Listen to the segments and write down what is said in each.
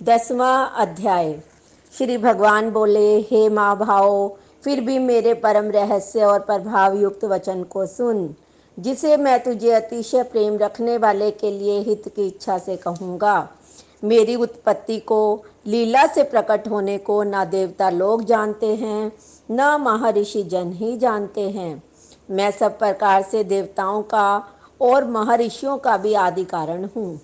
10वां अध्याय। श्री भगवान बोले, हे माँ भाव, फिर भी मेरे परम रहस्य और प्रभाव युक्त वचन को सुन, जिसे मैं तुझे अतिशय प्रेम रखने वाले के लिए हित की इच्छा से कहूँगा। मेरी उत्पत्ति को, लीला से प्रकट होने को न देवता लोग जानते हैं, न महर्षि जन ही जानते हैं। मैं सब प्रकार से देवताओं का और महर्षियों का भी आदि कारण हूँ।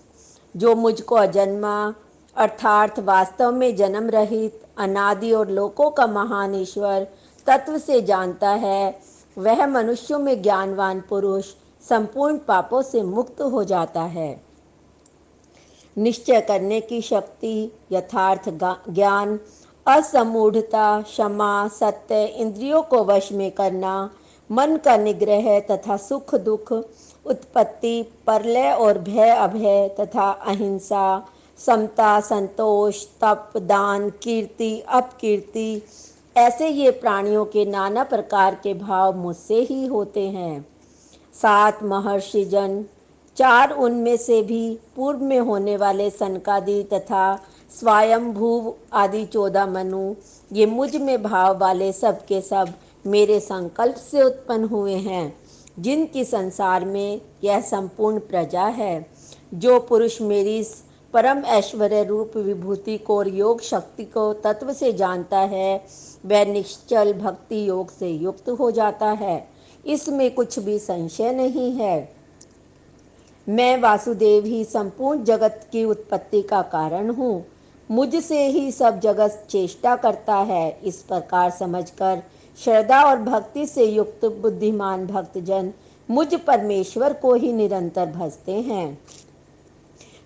जो मुझको अजन्मा अर्थात वास्तव में जन्म रहित, अनादि और लोकों का महान ईश्वर तत्व से जानता है, वह मनुष्यों में ज्ञानवान पुरुष संपूर्ण पापों से मुक्त हो जाता है। निश्चय करने की शक्ति, यथार्थ ज्ञान, असमूढ़ता, क्षमा, सत्य, इंद्रियों को वश में करना, मन का निग्रह तथा सुख दुख, उत्पत्ति, प्रलय और भय अभय तथा अहिंसा, समता, संतोष, तप, दान, कीर्ति, अपकीर्ति, ऐसे ये प्राणियों के नाना प्रकार के भाव मुझसे ही होते हैं। 7 महर्षि जन, 4 उनमें से भी पूर्व में होने वाले सनकादि तथा स्वयंभू आदि 14 मनु, ये मुझ में भाव वाले सब के सब मेरे संकल्प से उत्पन्न हुए हैं, जिनकी संसार में यह संपूर्ण प्रजा है। जो पुरुष मेरी परम ऐश्वर्य रूप विभूति को और योग शक्ति को तत्व से जानता है, वह निश्चल भक्ति योग से युक्त हो जाता है। इसमें कुछ भी संशय नहीं है। मैं वासुदेव ही संपूर्ण जगत की उत्पत्ति का कारण हूँ। मुझसे ही सब जगत चेष्टा करता है। इस प्रकार समझकर श्रद्धा और भक्ति से युक्त बुद्धिमान भक्तजन मुझ परमेश्वर को ही निरंतर भजते हैं।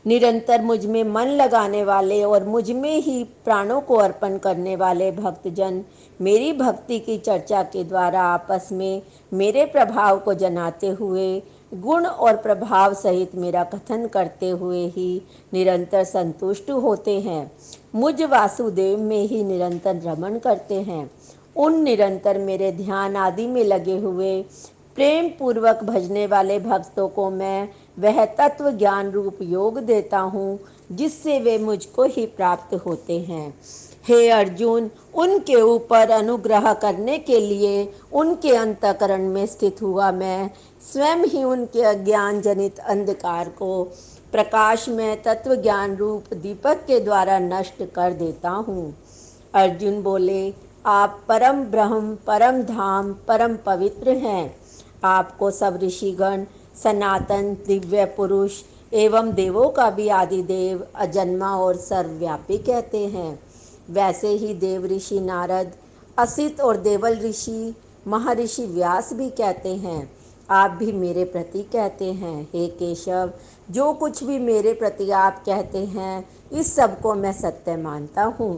निरंतर मुझ में मन लगाने वाले और मुझ में ही प्राणों को अर्पण करने वाले भक्तजन मेरी भक्ति की चर्चा के द्वारा आपस में मेरे प्रभाव को जनाते हुए, गुण और प्रभाव सहित मेरा कथन करते हुए ही निरंतर संतुष्ट होते हैं। मुझ वासुदेव में ही निरंतर रमण करते हैं। उन निरंतर मेरे ध्यान आदि में लगे हुए प्रेम पूर्वक भजने वाले भक्तों को मैं वह तत्व ज्ञान रूप योग देता हूँ, जिससे वे मुझको ही प्राप्त होते हैं। हे अर्जुन, उनके ऊपर अनुग्रह करने के लिए उनके अंतःकरण में स्थित हुआ मैं स्वयं ही उनके अज्ञान जनित अंधकार को प्रकाश में तत्व ज्ञान रूप दीपक के द्वारा नष्ट कर देता हूँ। अर्जुन बोले, आप परम ब्रह्म, परम धाम, परम पवित्र हैं। आपको सब ऋषिगण, सनातन दिव्य पुरुष एवं देवों का भी आदिदेव, अजन्मा और सर्वव्यापी कहते हैं। वैसे ही देव ऋषि नारद, असित और देवल ऋषि महर्षि व्यास भी कहते हैं। आप भी मेरे प्रति कहते हैं। हे केशव, जो कुछ भी मेरे प्रति आप कहते हैं, इस सब को मैं सत्य मानता हूँ।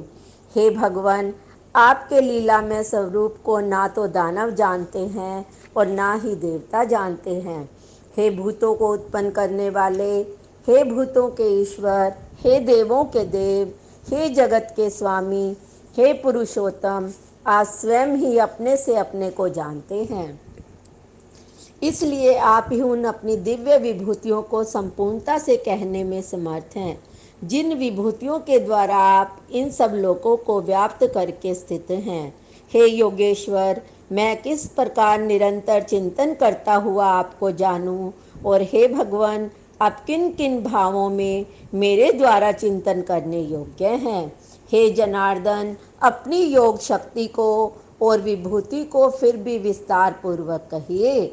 हे भगवान, आपके लीला में स्वरूप को ना तो दानव जानते हैं और ना ही देवता जानते हैं। हे भूतों को उत्पन्न करने वाले, हे भूतों के ईश्वर, हे देवों के देव, हे जगत के स्वामी, हे पुरुषोत्तम, आप स्वयं ही अपने से अपने को जानते हैं। इसलिए आप ही उन अपनी दिव्य विभूतियों को संपूर्णता से कहने में समर्थ हैं, जिन विभूतियों के द्वारा आप इन सब लोकों को व्याप्त करके स्थित हैं। हे योगेश्वर, मैं किस प्रकार निरंतर चिंतन करता हुआ आपको जानूं, और हे भगवान, आप किन किन भावों में मेरे द्वारा चिंतन करने योग्य हैं। हे जनार्दन, अपनी योग शक्ति को और विभूति को फिर भी विस्तार पूर्वक कहिए,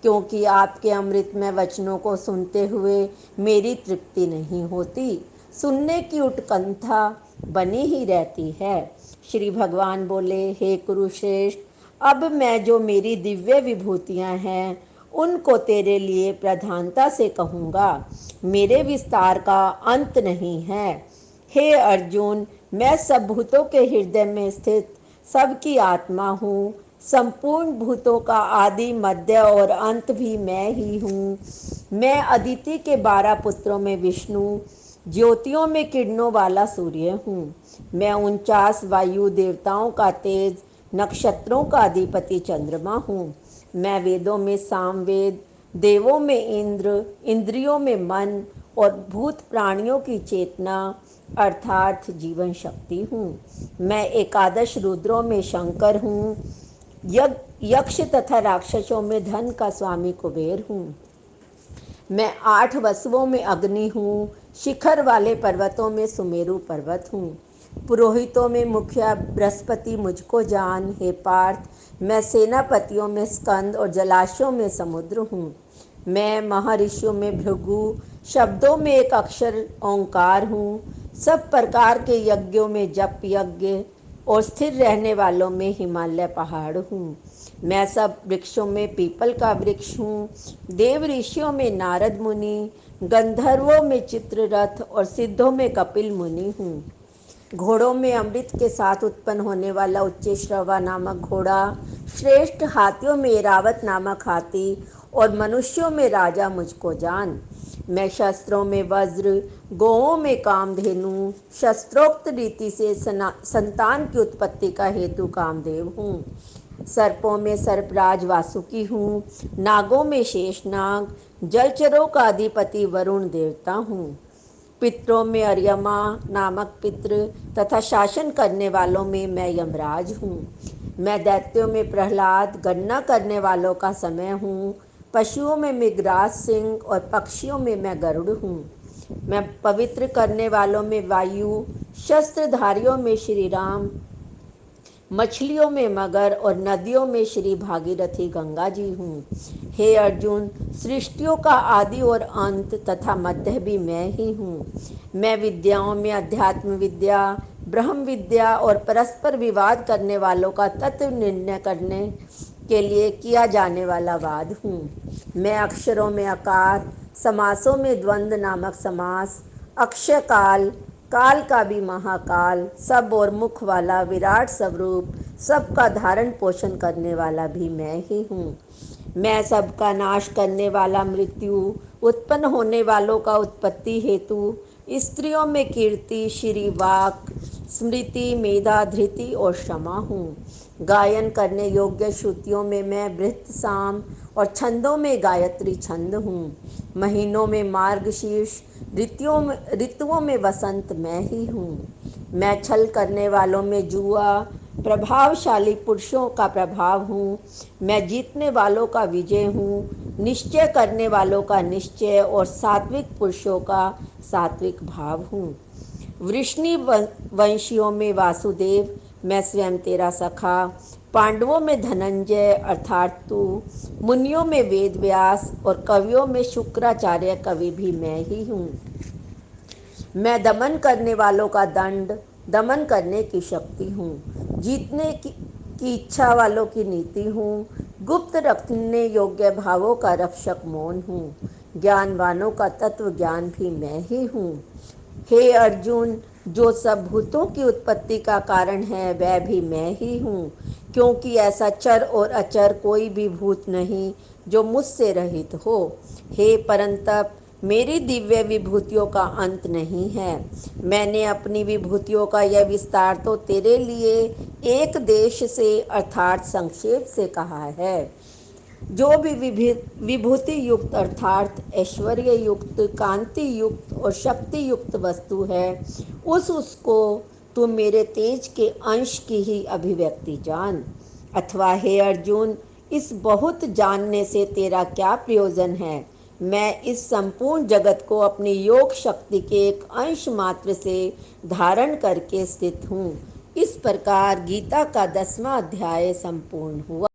क्योंकि आपके अमृतमय वचनों को सुनते हुए मेरी तृप्ति नहीं होती, सुनने की उत्कंठा बनी ही रहती है। श्री भगवान बोले, हे कुरुश्रेष्ठ, अब मैं जो मेरी दिव्य विभूतियां हैं उनको तेरे लिए प्रधानता से कहूँगा। मेरे विस्तार का अंत नहीं है। हे अर्जुन, मैं सब भूतों के हृदय में स्थित सबकी आत्मा हूँ। संपूर्ण भूतों का आदि मध्य और अंत भी मैं ही हूँ। मैं अदिति के 12 पुत्रों में विष्णु, ज्योतियों में किरणों वाला सूर्य हूँ। मैं 49 वायु देवताओं का तेज, नक्षत्रों का अधिपति चंद्रमा हूँ। मैं वेदों में सामवेद, देवों में इंद्र, इंद्रियों में मन और भूत प्राणियों की चेतना अर्थात जीवन शक्ति हूँ। मैं एकादश रुद्रों में शंकर हूँ। यक्ष तथा राक्षसों में धन का स्वामी कुबेर हूँ। मैं 8 वसुओं में अग्नि हूँ। शिखर वाले पर्वतों में सुमेरु पर्वत हूँ। पुरोहितों में मुखिया बृहस्पति मुझको जान। हे पार्थ, मैं सेनापतियों में स्कंद और जलाशयों में समुद्र हूँ। मैं महर्षियों में भृगु, शब्दों में एक अक्षर ओंकार हूँ। सब प्रकार के यज्ञों में जप यज्ञ और स्थिर रहने वालों में हिमालय पहाड़ हूँ। मैं सब वृक्षों में पीपल का वृक्ष हूँ। देव ऋषियों में नारद मुनि, गंधर्वों में चित्ररथ और सिद्धों में कपिल मुनि हूँ। घोड़ों में अमृत के साथ उत्पन्न होने वाला उच्चैश्रवा नामक घोड़ा, श्रेष्ठ हाथियों में ऐरावत नामक हाथी और मनुष्यों में राजा मुझको जान। मैं शस्त्रों में वज्र, गौओं में कामधेनु, शस्त्रोक्त रीति से संतान की उत्पत्ति का हेतु कामदेव हूँ। सर्पों में सर्पराज वासुकी हूँ। नागों में शेषनाग, जलचरों का अधिपति वरुण देवता हूँ। पितरों में अर्यमा नामक पितृ तथा शासन करने वालों में मैं यमराज हूँ। मैं दैत्यों में प्रहलाद, गणना करने वालों का समय हूँ। पशुओं में मृगराज सिंह और पक्षियों में मैं गरुड़ हूँ। मैं पवित्र करने वालों में वायु, शस्त्रधारियों में श्री राम, मछलियों में मगर और नदियों में श्री भागीरथी गंगा जी हूँ। हे अर्जुन, सृष्टियों का आदि और अंत तथा मध्य भी मैं ही हूँ। मैं विद्याओं में अध्यात्म विद्या, ब्रह्म विद्या और परस्पर विवाद करने वालों का तत्व निर्णय करने के लिए किया जाने वाला वाद हूँ। मैं अक्षरों में अकार, समासों में द्वंद्व नामक समास, अक्षय काल, काल का भी महाकाल, सब और मुख वाला विराट स्वरूप, सबका धारण पोषण करने वाला भी मैं ही हूँ। मैं सबका नाश करने वाला मृत्यु, उत्पन्न होने वालों का उत्पत्ति हेतु, स्त्रियों में कीर्ति, श्री वाक, स्मृति, मेधा, धृति और क्षमा हूँ। गायन करने योग्य श्रुतियों में मैं बृहत साम और छंदों में गायत्री छंद हूँ। महीनों में मार्गशीर्ष, ऋतुओं में वसंत मैं ही हूँ। मैं छल करने वालों में जुआ, प्रभावशाली पुरुषों का प्रभाव हूँ। मैं जीतने वालों का विजय हूँ, निश्चय करने वालों का निश्चय और सात्विक पुरुषों का सात्विक भाव हूँ। वृष्णि वंशियों में वासुदेव, मैं स्वयं तेरा सखा। पांडवों में धनंजय अर्थात तू, मुनियों में वेद व्यास और कवियों में शुक्राचार्य कवि भी मैं ही हूँ। मैं दमन करने वालों का दंड, दमन करने की शक्ति हूँ। जीतने की इच्छा वालों की नीति हूँ। गुप्त रखने योग्य भावों का रक्षक मौन हूँ। ज्ञानवानों का तत्व ज्ञान भी मैं ही हूँ। हे अर्जुन, जो सब भूतों की उत्पत्ति का कारण है वह भी मैं ही हूँ, क्योंकि ऐसा चर और अचर कोई भी भूत नहीं जो मुझसे रहित हो। हे परंतप, मेरी दिव्य विभूतियों का अंत नहीं है। मैंने अपनी विभूतियों का यह विस्तार तो तेरे लिए एक देश से अर्थात संक्षेप से कहा है। जो भी विभूति युक्त अर्थात ऐश्वर्य युक्त, कांति युक्त और शक्ति युक्त वस्तु है, उसको तू मेरे तेज के अंश की ही अभिव्यक्ति जान। अथवा हे अर्जुन, इस बहुत जानने से तेरा क्या प्रयोजन है? मैं इस संपूर्ण जगत को अपनी योग शक्ति के एक अंश मात्र से धारण करके स्थित हूँ। इस प्रकार गीता का 10वां अध्याय संपूर्ण हुआ।